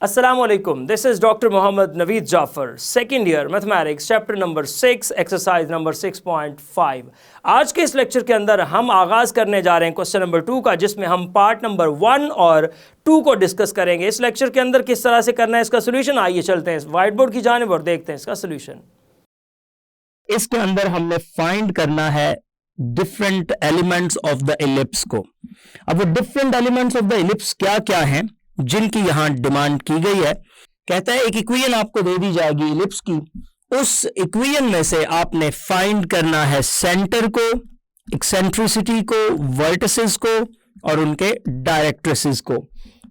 Assalamualaikum. This is Dr. Mohammad Naveed Jafar, second year mathematics, chapter number 6, exercise number 6.5. आज के इस lecture के अंदर हम आगाज़ करने जा रहे हैं क्वेश्चन नंबर 2 का, जिसमें हम पार्ट नंबर 1 और 2 को डिस्कस करेंगे। इस लेक्चर के अंदर किस तरह से करना है इसका सोल्यूशन, आइए चलते हैं व्हाइट बोर्ड की जानिब और देखते हैं इसका सोल्यूशन। इसके अंदर हमने फाइंड करना है different elements of the ellipse को। अब वो different elements of the ellipse क्या क्या हैं जिनकी यहां डिमांड की गई है। कहता है एक इक्वेशन आपको दे दी जाएगी इलिप्स की, उस इक्वेशन में से आपने फाइंड करना है सेंटर को, एक्सेंट्रिसिटी को, वर्टिसेस को और उनके डायरेक्ट्रिसेस को।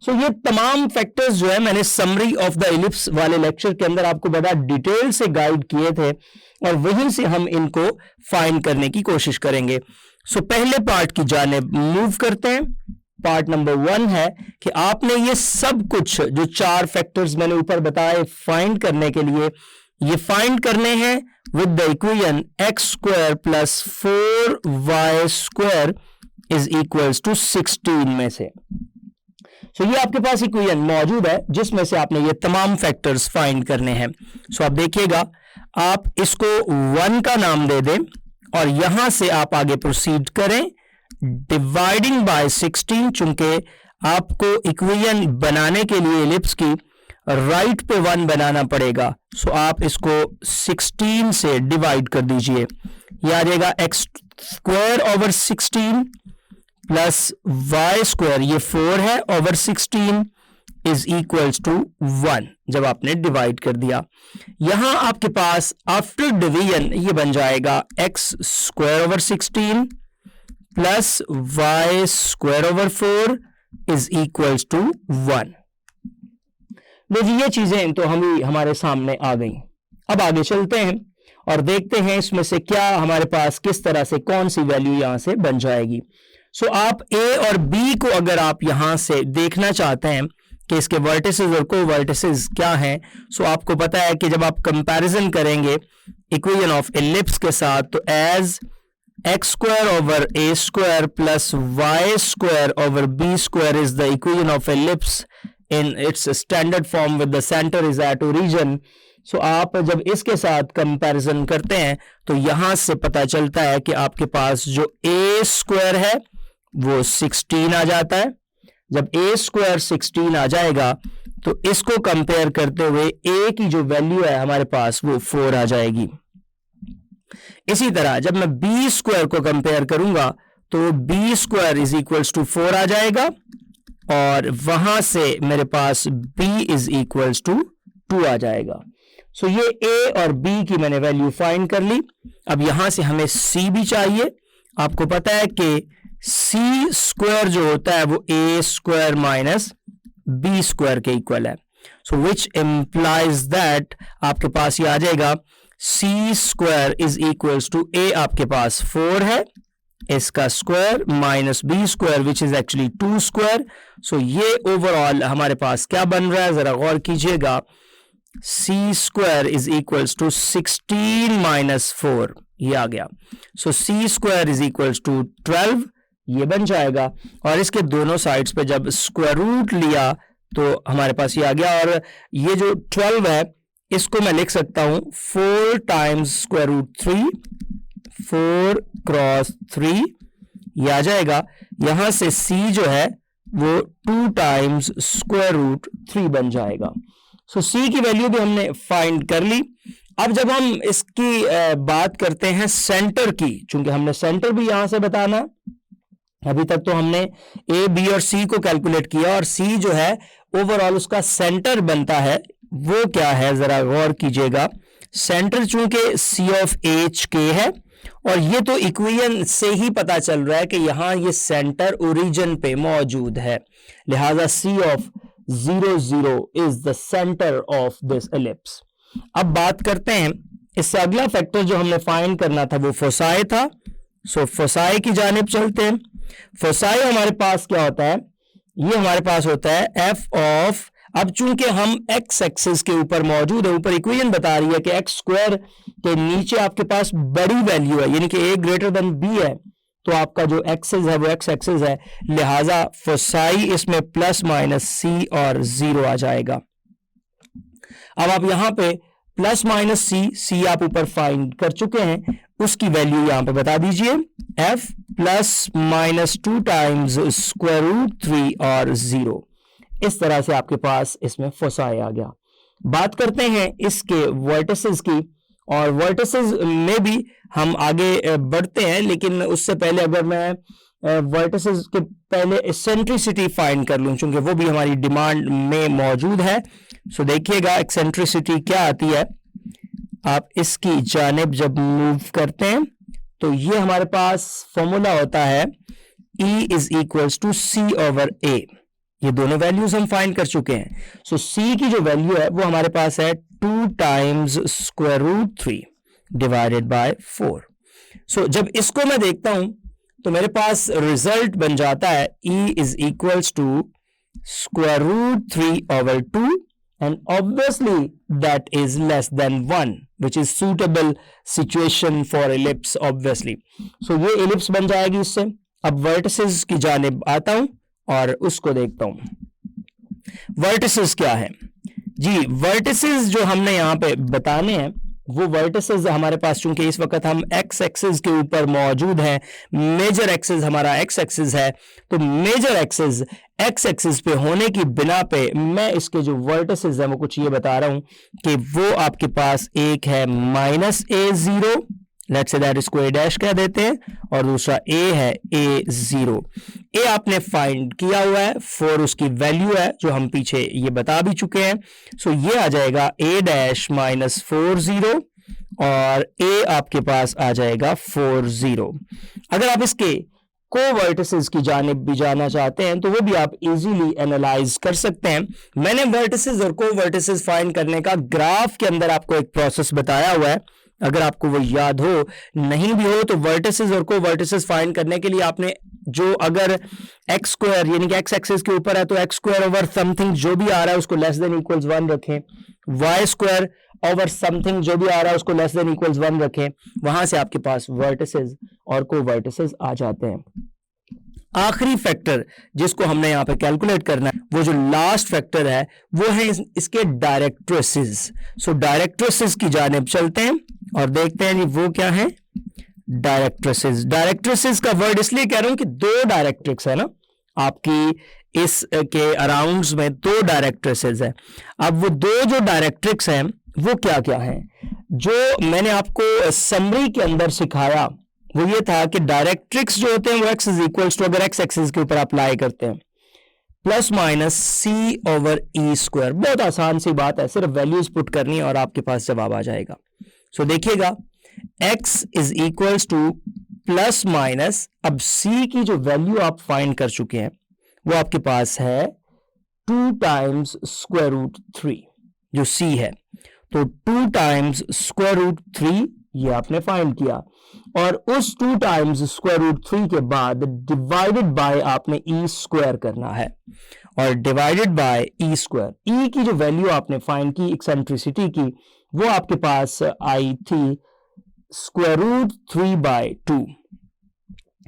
सो ये तमाम फैक्टर्स जो है मैंने समरी ऑफ द इलिप्स वाले लेक्चर के अंदर आपको बड़ा डिटेल से गाइड किए थे और वहीं से हम इनको फाइंड करने की कोशिश करेंगे। सो पहले पार्ट की जानिब मूव करते हैं। पार्ट नंबर 1 है कि आपने ये सब कुछ जो 4 फैक्टर्स मैंने ऊपर बताए फाइंड करने के लिए, ये फाइंड करने हैं with the equation x square plus 4y square is equals to 16 में से। सो ये आपके पास इक्वेशन मौजूद है जिसमें से आपने ये तमाम फैक्टर्स फाइंड करने हैं। सो आप देखिएगा, आप इसको 1 का नाम दे दें और यहां से आप आगे प्रोसीड करें डिवाइडिंग बाय 16, चूंकि आपको इक्वेशन बनाने के लिए इलिप्स की राइट पे 1 बनाना पड़ेगा। सो आप इसको 16 से डिवाइड कर दीजिए। ये आ जाएगा x square over 16 plus y square, ये 4 है, ओवर 16 इज इक्वल्स टू 1। जब आपने डिवाइड कर दिया, यहां आपके पास आफ्टर डिवीजन ये बन जाएगा x square over 16 plus y square over 4 is equals to 1। देखिए ये चीजें तो हमारे सामने आ गई। अब आगे चलते हैं और देखते हैं इसमें से क्या हमारे पास किस तरह से कौन सी वैल्यू यहां से बन जाएगी। सो आप a और b को अगर आप यहां से देखना चाहते हैं कि इसके वर्टिसेस और कोवर्टिसेस क्या हैं, सो आपको पता है कि जब आप कंपैरिजन करेंगे इक्वेशन ऑफ एलिप्स के साथ, तो as x square over a square plus y square over b square is the equation of ellipse in its standard form with the centre is at origin. So आप जब इसके साथ comparison करते हैं तो यहां से पता चलता है कि आपके पास जो a स्क्वायर है वो 16 आ जाता है। जब a स्क्वायर 16 आ जाएगा तो इसको कंपेयर करते हुए a की जो वैल्यू है हमारे पास वो 4 आ जाएगी। इसी तरह जब मैं b स्क्वायर को कंपेयर करूंगा तो b square is equals to 4 आ जाएगा और वहां से मेरे पास b इज इक्वल्स टू 2 आ जाएगा। सो ये a और b की मैंने वैल्यू फाइंड कर ली। अब यहां से हमें c भी चाहिए। आपको पता है कि c स्क्वायर जो होता है वो a square minus b square के इक्वल है। सो विच इंप्लाइज दैट आपके पास ये आ जाएगा c square is equals to a आपके पास 4 है, इसका square minus b square which is actually 2 square. So ये ओवरऑल हमारे पास क्या बन रहा है, जरा गौर कीजिएगा, c square is equals to 16 minus 4, ये आ गया। So c square is equals to 12, ये बन जाएगा। और इसके दोनों साइड्स पे जब स्क्वायर रूट लिया तो हमारे पास ये आ गया। और ये जो 12 है इसको मैं लिख सकता हूं 4 टाइम्स स्क्वायर रूट 3, 4 क्रॉस 3, ये आ जाएगा। यहां से c जो है वो 2 टाइम्स स्क्वायर रूट 3 बन जाएगा। सो c की वैल्यू भी हमने फाइंड कर ली। अब जब हम इसकी बात करते हैं सेंटर की, चूंकि हमने सेंटर भी यहां से बताना, अभी तक तो हमने a, b और c को कैलकुलेट किया और c जो है ओवरऑल उसका सेंटर बनता है, वो क्या है जरा गौर कीजिएगा। सेंटर चूंकि c ऑफ h k है और ये तो इक्वेशन से ही पता चल रहा है कि यहां ये सेंटर ओरिजिन पे मौजूद है, लिहाजा c of 0 0 is the centre of this ellipse. अब बात करते हैं इससे अगला फैक्टर जो हमने फाइंड करना था वो फोसाई था। सो फोसाई की जानिब चलते हैं। फोसाई हमारे पास क्या होता है, ये हमारे पास होता है f ऑफ, अब चूंकि हम x एक्सिस के ऊपर मौजूद है, ऊपर इक्वेशन बता रही है कि x स्क्वायर के नीचे आपके पास बड़ी वैल्यू है, यानी कि a ग्रेटर देन b है, तो आपका जो एक्सिस है वो x एक्सिस है, लिहाजा फोसाई इसमें प्लस माइनस c और 0 आ जाएगा। अब आप यहाँ पे प्लस माइनस सी आप ऊपर फाइंड कर चुके हैं, उसकी वैल्यू यहां पे बता दीजिए, f plus minus 2 times square root 3 और 0। इस तरह से आपके पास इसमें फोसाई आ गया। बात करते हैं इसके वर्टिसेस की, और वर्टिसेस में भी हम आगे बढ़ते हैं, लेकिन उससे पहले अगर मैं वर्टिसेस के पहले एक्सेंट्रिसिटी फाइंड कर लूं, क्योंकि वो भी हमारी डिमांड में मौजूद है। सो देखिएगा एक्सेंट्रिसिटी क्या आती है। आप इसकी जानिब जब मूव करते हैं तो ये हमारे पास फॉर्मूला होता है E is equals to C over A. ये दोनों वैल्यूज हम फाइंड कर चुके हैं। सो C की जो वैल्यू है वो हमारे पास है 2 times square root 3 divided by 4। So जब इसको मैं देखता हूं तो मेरे पास रिजल्ट बन जाता है E is equals to square root 3 over 2 and obviously that is less than 1, which is suitable situation for ellipse obviously. So ये ellipse बन जाएगी इससे। अब vertices की जानिब आता हूं और उसको देखता हूं। vertices क्या है जी? vertices जो हमने यहां पे बताने हैं वो वर्टिसेस हमारे पास, चूंकि इस वक्त हम एक्स एक्सिस के ऊपर मौजूद हैं, मेजर एक्सिस हमारा एक्स एक्सिस है, तो मेजर एक्सिस एक्स एक्सिस पे होने की बिना पे मैं इसके जो वर्टिसेस हैं वो कुछ ये बता रहा हूं कि वो आपके पास एक है -a0, लेट्स से दैट इसको a डैश कह देते हैं, और दूसरा a है a0। a आपने फाइंड किया हुआ है, 4 उसकी वैल्यू है जो हम पीछे ये बता भी चुके हैं। सो ये आ जाएगा a डैश -40 और a आपके पास आ जाएगा 40। अगर आप इसके को-वर्टिसेस की जानिब भी जाना चाहते हैं तो वो भी आप इजीली एनालाइज कर सकते हैं। मैंने वर्टिसेस और को-वर्टिसेस फाइंड करने का ग्राफ के अंदर आपको एक प्रोसेस बताया हुआ है, अगर आपको वो याद हो, नहीं भी हो तो वर्टिसेस और को-वर्टिसेस फाइंड करने के लिए आपने जो, अगर एक्स स्क्वायर यानी कि एक्स एक्सिस के ऊपर है तो एक्स स्क्वायर ओवर समथिंग जो भी आ रहा है उसको लेस देन इक्वल्स 1 रखें, वाई स्क्वायर ओवर समथिंग जो भी आ रहा है उसको लेस देन इक्वल्स 1 रखें, वहां से आपके पास वर्टिसेस और को-वर्टिसेस आ जाते हैं। आखिरी फैक्टर जिसको हमने यहां पे कैलकुलेट करना है, वो जो लास्ट फैक्टर है वो है इसके डायरेक्ट्रिसेस। सो डायरेक्ट्रिसेस की जानिब चलते हैं और देखते हैं जी वो क्या है। डायरेक्ट्रिसेस, डायरेक्ट्रिसेस का वर्ड इसलिए कह रहा हूं कि 2 डायरेक्ट्रिक्स है ना आपकी, इस के अराउंड्स में 2 डायरेक्ट्रिसेस है। अब वो 2 जो डायरेक्ट्रिक्स हैं वो क्या क्या हैं, जो मैंने आपको समरी के अंदर सिखाया वो ये था कि डायरेक्ट्रिक्स जो होते हैं वो x इज इक्वल्स टू, अगर एक्स एक्सिस के ऊपर अप्लाई करते हैं, प्लस माइनस सी ओवर ई स्क्वायर। बहुत आसान सी बात है, सिर्फ वैल्यूज पुट करनी है और आपके पास जवाब आ जाएगा। सो देखिएगा x is equals to plus minus, अब c की जो वैल्यू आप फाइंड कर चुके हैं वो आपके पास है 2 टाइम्स स्क्वायर रूट 3 जो c है, तो 2 टाइम्स स्क्वायर रूट 3 ये आपने फाइंड किया, और उस 2 टाइम्स स्क्वायर रूट 3 के बाद डिवाइडेड बाय आपने ई स्क्वायर करना है, और डिवाइडेड बाय ई स्क्वायर, ई की जो वैल्यू आपने फाइंड की एक्सेंट्रिसिटी की वो आपके पास आई थी स्क्वायर रूट 3 बाय 2।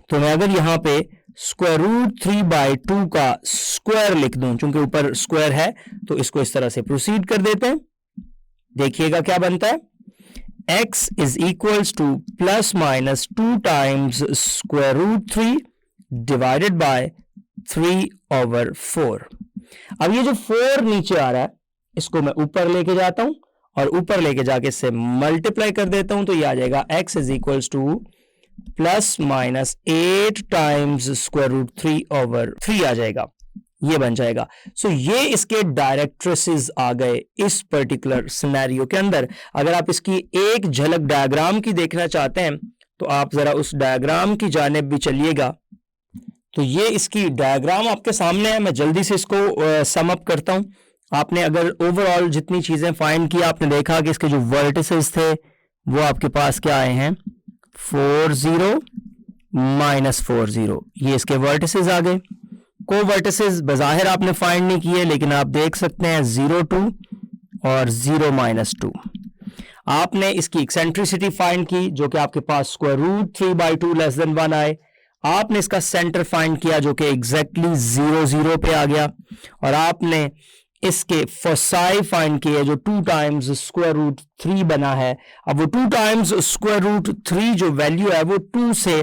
तो मैं अगर यहां पे स्क्वायर रूट 3 बाय 2 का स्क्वायर लिख दूं, चूंकि ऊपर स्क्वायर है तो इसको इस तरह से प्रोसीड कर देते हैं। देखिएगा क्या बनता है, x is equals to plus minus 2 times square root 3 divided by 3 over 4। अब ये जो 4 नीचे आ रहा है इसको मैं ऊपर लेके जाता हूं और ऊपर लेके जाके इससे मल्टीप्लाई कर देता हूं, तो ये आ जाएगा x is equals to plus minus 8 times square root 3 over 3 आ जाएगा, ये बन जाएगा। सो ये इसके डायरेक्ट्रिसेस आ गए इस पर्टिकुलर सिनेरियो के अंदर। अगर आप इसकी एक झलक डायग्राम की देखना चाहते हैं तो आप जरा उस डायग्राम की जानिब भी चलिएगा। तो ये इसकी डायग्राम आपके सामने है, मैं जल्दी से इसको सम अप करता हूं। आपने अगर ओवरऑल जितनी चीजें फाइंड की, आपने देखा कि इसके जो वर्टिसेस थे वो आपके पास क्या आए हैं, 4 0 -4 0, ये इसके वर्टिसेस आ गए। को-वर्टिसेस बज़ाहिर आपने फाइंड नहीं किए, लेकिन आप देख सकते हैं 0 2 और 0 -2। आपने इसकी एक्सेंट्रिसिटी फाइंड की जो कि आपके पास square root 3 by 2 less than 1 आए। आपने इसका सेंटर फाइंड किया जो कि एग्जैक्टली 0 0 पे आ गया, और आपने इसके फोसाई फाइंड किए जो 2 टाइम्स स्क्वायर रूट 3 बना है। अब वो 2 टाइम्स स्क्वायर रूट 3 जो वैल्यू है वो 2 से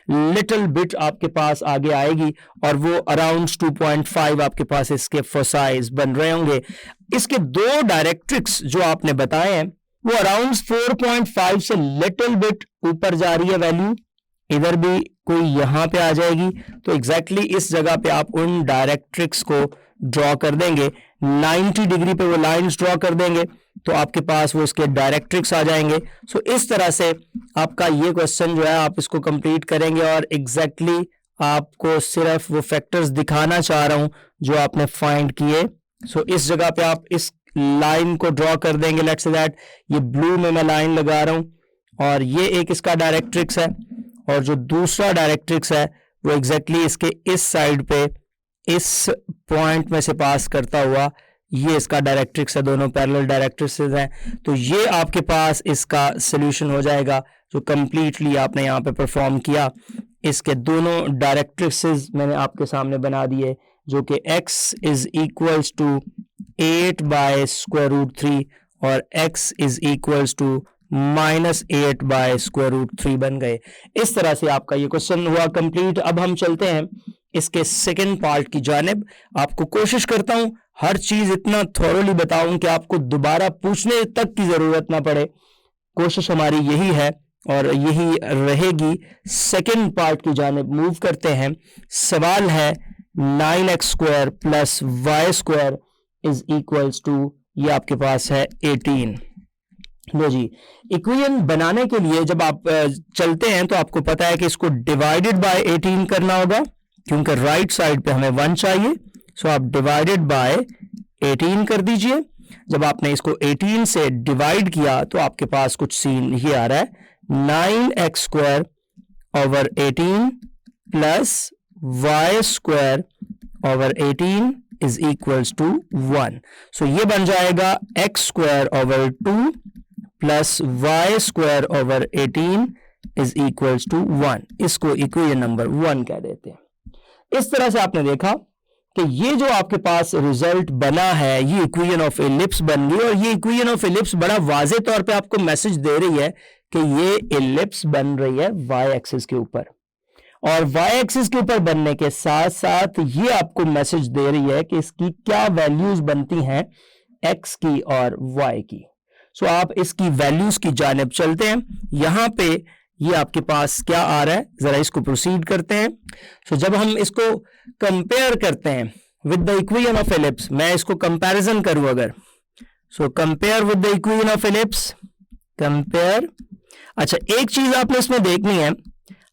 लिटिल बिट आपके पास आगे आएगी और वो अराउंड 2.5 आपके पास इसके फोसाइज बन रहे होंगे। इसके दो डायरेक्ट्रिक्स जो आपने बताए हैं वो अराउंड 4.5 से लिटिल बिट ऊपर जा रही है वैल्यू, इधर भी कोई यहां पे आ जाएगी। तो एग्जैक्टली इस जगह पे आप उन डायरेक्ट्रिक्स को ड्रॉ कर देंगे, 90 डिग्री पे वो लाइंस ड्रॉ कर देंगे तो आपके पास वो इसके डायरेक्ट्रिक्स आ जाएंगे। सो इस तरह से आपका ये क्वेश्चन जो है आप इसको कंप्लीट करेंगे और एग्जैक्टली आपको सिर्फ वो फैक्टर्स दिखाना चाह रहा हूं जो आपने फाइंड किए। सो इस जगह पे आप इस लाइन को ड्रॉ कर देंगे। लेट्स से दैट ये ब्लू में मैं लाइन लगा रहा हूं और ये एक इसका डायरेक्ट्रिक्स है और जो दूसरा डायरेक्ट्रिक्स है वो एग्जैक्टली इसके इस साइड पे इस पॉइंट में से पास करता हुआ ये इसका डायरेक्ट्रिक्स है, दोनों पैरेलल डायरेक्ट्रिक्स हैं। तो ये आपके पास इसका सॉल्यूशन हो जाएगा जो कंप्लीटली आपने यहाँ पे परफॉर्म किया। इसके दोनों डायरेक्ट्रिक्स मैंने आपके सामने बना दिए जो कि x is equals to 8 by square root 3 और x is equals to -8 by square root 3 बन गए। इस तरह से आपका ये क्वेश्चन हुआ कंप्लीट। अब हम चलते हैं इसके सेकंड पार्ट की जानिब। आपको कोशिश करता हूं हर चीज इतना थॉरोली बताऊं कि आपको दोबारा पूछने तक की जरूरत ना पड़े। कोशिश हमारी यही है और यही रहेगी। सेकंड पार्ट की जानिब मूव करते हैं। सवाल है 9x square plus y square is equals to, ये आपके पास है 18। लो जी, इक्वेशन बनाने के लिए जब आप चलते हैं तो आपको पता है कि इसको डिवाइडेड बाय 18 करना होगा क्योंकि राइट साइड पे हमें 1 चाहिए। सो आप डिवाइडेड बाय 18 कर दीजिए। जब आपने इसको 18 से डिवाइड किया तो आपके पास कुछ सीन ये आ रहा है, 9x square over 18 plus y square over 18 is equals to 1। So ये बन जाएगा x square over 2 plus y square over 18 is equals to 1। इसको इक्वेशन नंबर 1 कह देते हैं। इस तरह से आपने देखा कि ये जो आपके पास रिजल्ट बना है ये इक्वेशन ऑफ एलिप्स बन गई और ये इक्वेशन ऑफ एलिप्स बड़ा वाजे तौर पे आपको मैसेज दे रही है कि ये एलिप्स बन रही है वाई एक्सिस के ऊपर और वाई एक्सिस के ऊपर बनने के साथ साथ ये आपको मैसेज दे रही है कि इसकी क्या वैल्यूज बनती हैं एक्स की और वाई की। सो आप इसकी वैल्यूज की जानिब चलते हैं। यहां पे ये आपके पास क्या आ रहा है, जरा इसको प्रोसीड करते हैं। सो जब हम इसको कंपेयर करते हैं with the equation of ellipse, मैं इसको कंपैरिजन करूं अगर, so compare with the equation of ellipse, compare. अच्छा, एक चीज आपने इसमें देखनी है,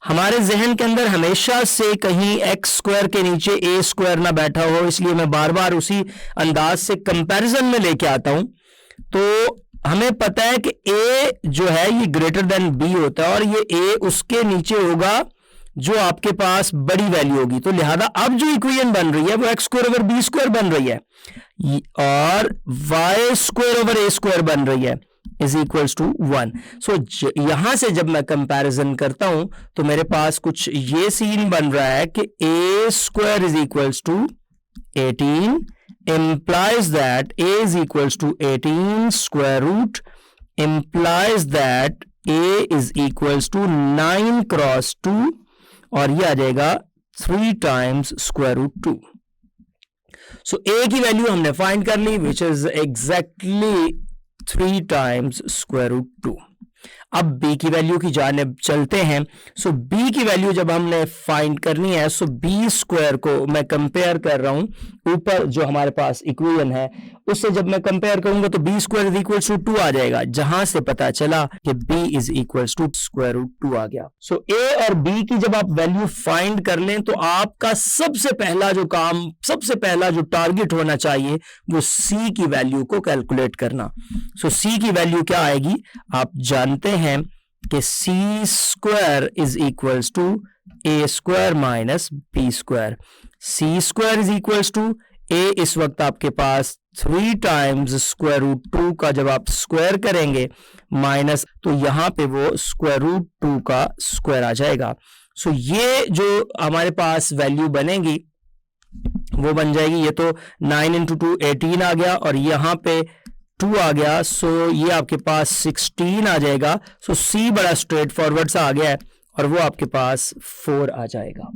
हमारे जहन के अंदर हमेशा से कहीं एक्स स्क्वायर के नीचे ए स्क्वायर ना बैठा हो, इसलिए मैं बार बार उसी अंदाज से कंपैरिजन में लेके आता हूं। तो हमें पता है कि a जो है ये ग्रेटर देन b होता है और ये a उसके नीचे होगा जो आपके पास बड़ी वैल्यू होगी। तो लिहाजा अब जो इक्वेशन बन रही है वो x square over b square बन रही है और y square over a square बन रही है इज इक्वल्स टू 1। सो यहां से जब मैं कंपैरिजन करता हूं तो मेरे पास कुछ ये सीन बन रहा है कि a square is equals to 18 implies that a is equals to 18 square root implies that a is equals to 9 cross 2 और ये आ जाएगा 3 times square root 2। So a की वैल्यू हमने फाइंड कर ली which is exactly 3 times square root 2। अब b की value की जानिब चलते हैं। सो b की वैल्यू जब हमने फाइंड करनी है, सो b स्क्वायर को मैं कंपेयर कर रहा हूं ऊपर जो हमारे पास इक्वेशन है उससे जब मैं कंपेयर करूंगा तो b square is equal to 2 आ जाएगा, जहां से पता चला कि b is equal to square root 2 आ गया। सो a और b की जब आप वैल्यू फाइंड कर लें तो आपका सबसे पहला जो काम, सबसे पहला जो टारगेट होना चाहिए वो c की वैल्यू को कैलकुलेट करना। सो c की वैल्यू क्या आएगी, आप जानते हैं कि c square is equals to a square minus b square. c square is equals to a इस वक्त आपके पास 3 टाइम्स स्क्वायर रूट 2 का जब आप स्क्वायर करेंगे माइनस, तो यहां पे वो स्क्वायर रूट 2 का स्क्वायर आ जाएगा। सो ये जो हमारे पास वैल्यू बनेगी वो बन जाएगी, ये तो 9 इंटू 2 18 आ गया और यहाँ पे 2 आ गया, सो ये आपके पास 16 आ जाएगा। सो सी बड़ा स्ट्रेट फॉरवर्ड सा आ गया है और वो आपके पास 4 आ जाएगा।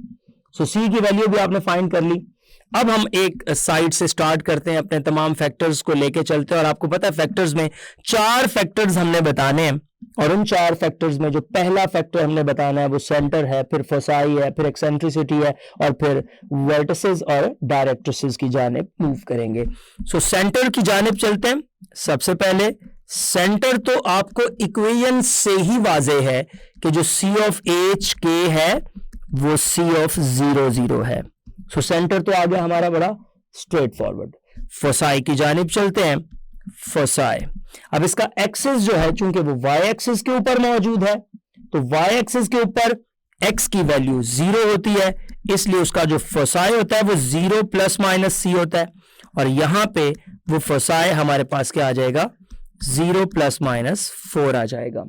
सो सी की वैल्यू भी आपने फाइंड कर ली। अब हम एक साइड से स्टार्ट करते हैं, अपने तमाम फैक्टर्स को लेके चलते हैं और आपको पता है फैक्टर्स में 4 फैक्टर्स हमने बताने हैं और उन 4 फैक्टर्स में जो पहला फैक्टर हमने बताना है वो सेंटर है, फिर फोसाई है, फिर एक्सेंट्रिसिटी है और फिर वर्टिसेस और डायरेक्ट्रिसेस की जानिब मूव करेंगे। सो सेंटर की जानिब चलते हैं। सबसे पहले सेंटर तो आपको इक्वेशन से ही वाजे है कि जो सी ऑफ एच के है वो सी ऑफ 0 0 है। सो सेंटर तो आ गया हमारा बड़ा स्ट्रेट फॉरवर्ड। फोसाई की जानिब चलते हैं। फोसाई, अब इसका एक्सिस जो है चूंकि वो वाई एक्सिस के ऊपर मौजूद है तो वाई एक्सिस के ऊपर एक्स की वैल्यू 0 होती है, इसलिए उसका जो फोसाई होता है वो 0 प्लस माइनस सी होता है और यहां पे वो फोसाई हमारे पास क्या आ जाएगा, 0 प्लस माइनस 4 आ जाएगा।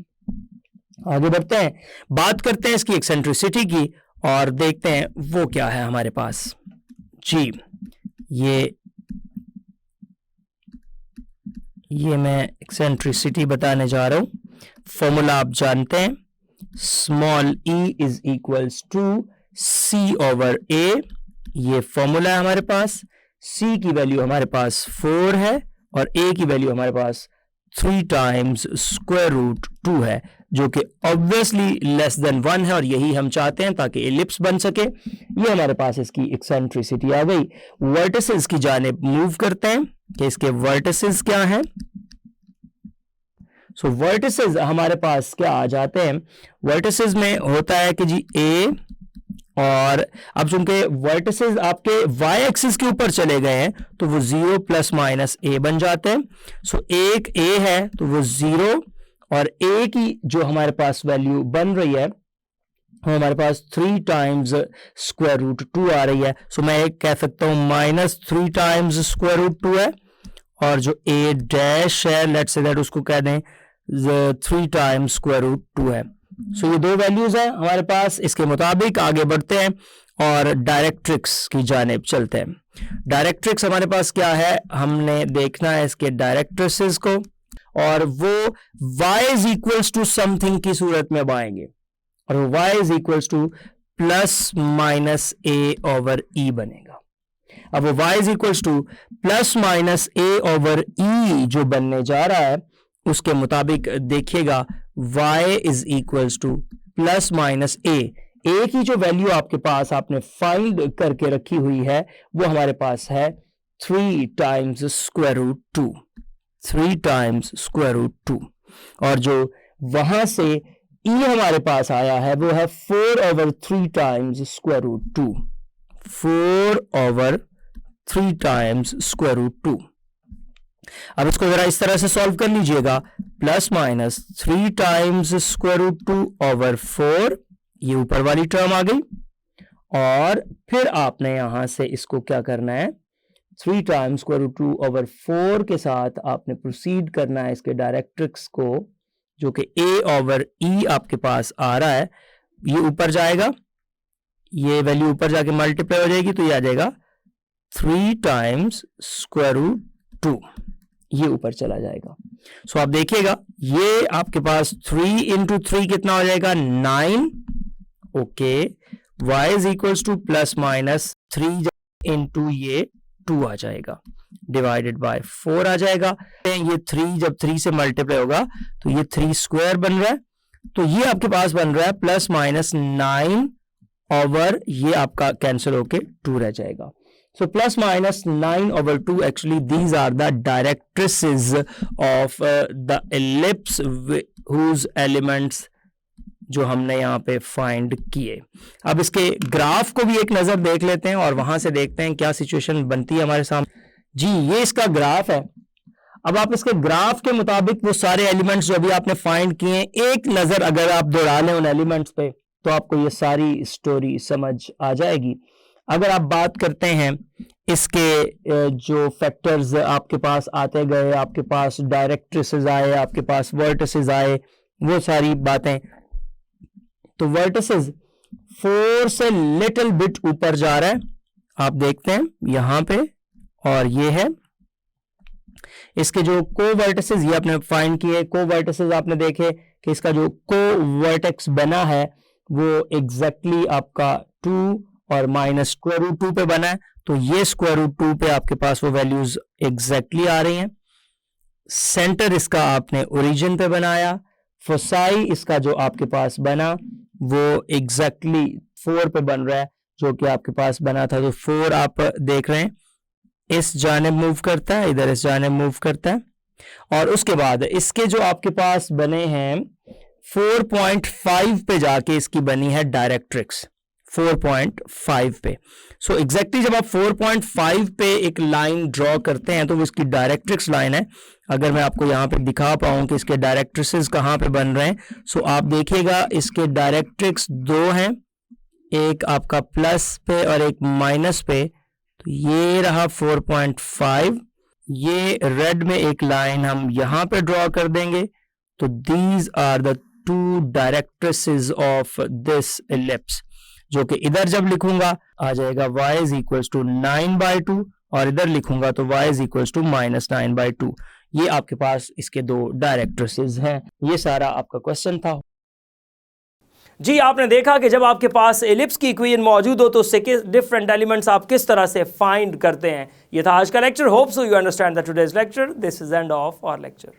आगे बढ़ते हैं, बात करते हैं इसकी एक्सेंट्रिसिटी की और देखते हैं वो क्या है हमारे पास। जी, ये मैं एक्सेंट्रिसिटी बताने जा रहा हूं। फॉर्मूला आप जानते हैं, small E is equals to C over A. ये फॉर्मूला है हमारे पास। सी की वैल्यू हमारे पास 4 है और ए की वैल्यू हमारे पास 3 टाइम्स स्क्वायर रूट 2 है, जो कि ऑब्वियसली लेस देन 1 है और यही हम चाहते हैं ताकि एलिप्स बन सके। ये हमारे पास इसकी एक्सेंट्रिसिटी आ गई। वर्टिसेस की जानिब मूव करते हैं कि इसके वर्टिसेस क्या हैं। सो वर्टिसेस हमारे पास क्या आ जाते हैं, वर्टिसेस में होता है कि जी ए, और अब चूंकि वर्टिसेस आपके वाई एक्सिस के ऊपर चले गए हैं तो वो 0 प्लस माइनस ए बन जाते हैं। सो एक ए है तो वो 0 और ए की जो हमारे पास वैल्यू बन रही है वो हमारे पास 3 टाइम्स स्क्वायर रूट 2 आ रही है। सो मैं एक कह सकता हूं -3 टाइम्स स्क्वायर रूट 2 है और जो ए डैश है लेट्स से दैट उसको कह दें 3 टाइम्स स्क्वायर रूट 2 है। सो ये दो वैल्यूज हैं हमारे पास। इसके मुताबिक आगे बढ़ते हैं और डायरेक्ट्रिक्स की जानिब चलते हैं। डायरेक्ट्रिक्स हमारे पास क्या है, हमने देखना है इसके डायरेक्ट्रिसेस को और वो y is equals to something की सूरत में आएंगे और वो y is equals to plus minus A over E बनेगा। अब वो y is equals to plus minus A over E जो बनने जा रहा है उसके मुताबिक देखिएगा y is equals to plus minus A की जो वैल्यू आपके पास आपने फाइंड करके रखी हुई है वो हमारे पास है 3 times square root 2, 3 times square root 2 और जो वहां से e हमारे पास आया है वो है 4 over 3 times square root 2, 4 over 3 times square root 2। अब इसको जरा इस तरह से सॉल्व कर लीजिएगा, plus minus 3 times square root 2 over 4, ये ऊपर वाली टर्म आ गई और फिर आपने यहां से इसको क्या करना है, 3 टाइम्स स्क्वायर रूट 2 ओवर 4 के साथ आपने प्रोसीड करना है इसके डायरेक्ट्रिक्स को जो कि a ओवर e आपके पास आ रहा है, ये ऊपर जाएगा, ये वैल्यू ऊपर जाके मल्टीप्लाई हो जाएगी तो ये आ जाएगा 3 टाइम्स स्क्वायर रूट 2, ये ऊपर चला जाएगा। सो आप देखिएगा ये आपके पास 3 इंटू 3 कितना हो जाएगा 9, okay, y is equals to plus minus 3 into ये 2 आ जाएगा डिवाइडेड बाय 4 आ जाएगा। ये 3 जब 3 से मल्टीप्लाई होगा तो ये 3 स्क्वायर बन रहा है तो ये आपके पास बन रहा है प्लस माइनस 9 ओवर ये आपका कैंसिल होके 2 रह जाएगा। So plus minus 9 over 2 actually these are the directrices of the ellipse whose elements जो हमने यहाँ पे फाइंड किए। अब इसके ग्राफ को भी एक नजर देख लेते हैं और वहां से देखते हैं क्या सिचुएशन बनती है हमारे सामने। जी ये इसका ग्राफ है। अब आप इसके ग्राफ के मुताबिक वो सारे एलिमेंट्स जो अभी आपने फाइंड किए हैं एक नजर अगर आप दौड़ा लें उन एलिमेंट्स पे तो आपको ये सारी स्टोरी समझ आ जाएगी। अगर आप बात करते हैं इसके जो फैक्टर्स आपके पास आते गए, आपके पास डायरेक्ट्रिसेस आए, आपके पास वर्टिसेस आए, वो सारी बातें, तो वर्टिसेस 4 से लिटिल बिट ऊपर जा रहा है आप देखते हैं यहाँ पे, और ये है इसके जो को वर्टिसेस, ये आपने फाइंड किए। को वर्टिसेस आपने देखे कि इसका जो को वर्टेक्स बना है वो एग्जैक्टली आपका 2 और माइनस स्क्वायर रूट 2 पे बना है, तो ये स्क्वायर रूट 2 पे आपके पास वो वैल्यूज एग्जैक्टली आ रही हैं। सेंटर इसका आपने ओरिजिन पे बनाया, फोसाई इसका जो आपके पास बना वो एग्जैक्टली 4 पे बन रहा है जो कि आपके पास बना था। तो 4 आप देख रहे हैं इस जानिब मूव करता है, इधर इस जानिब मूव करता है। और उसके बाद इसके जो आपके पास बने हैं 4.5 पे जाके इसकी बनी है डायरेक्ट्रिक्स 4.5 पे। सो एग्जैक्टली जब आप 4.5 पे एक लाइन ड्रॉ करते हैं तो वो इसकी डायरेक्ट्रिक्स लाइन है। अगर मैं आपको यहाँ पे दिखा पाऊँ कि इसके डायरेक्ट्रिसेस कहाँ पे बन रहे हैं, सो आप देखिएगा इसके डायरेक्ट्रिक्स 2 हैं, एक आपका प्लस पे और एक माइनस पे। तो ये रहा 4.5, ये रेड में एक लाइन हम यहाँ पे ड्रॉ कर देंगे। तो these are the 2 directrices of this ellipse, जो कि इधर जब लिखूंगा आ जाएगा y इज इक्वल्स टू 9/2 और इधर लिखूंगा तो y इज इक्वल्स टू -9/2। ये आपके पास इसके 2 डायरेक्ट्रिसेस हैं। ये सारा आपका क्वेश्चन था। जी, आपने देखा कि जब आपके पास एलिप्स की इक्वेशन मौजूद हो तो उससे डिफरेंट एलिमेंट्स आप किस तरह से फाइंड करते हैं। ये था आज का lecture. Hope so you understand the today's lecture. This is end of our lecture.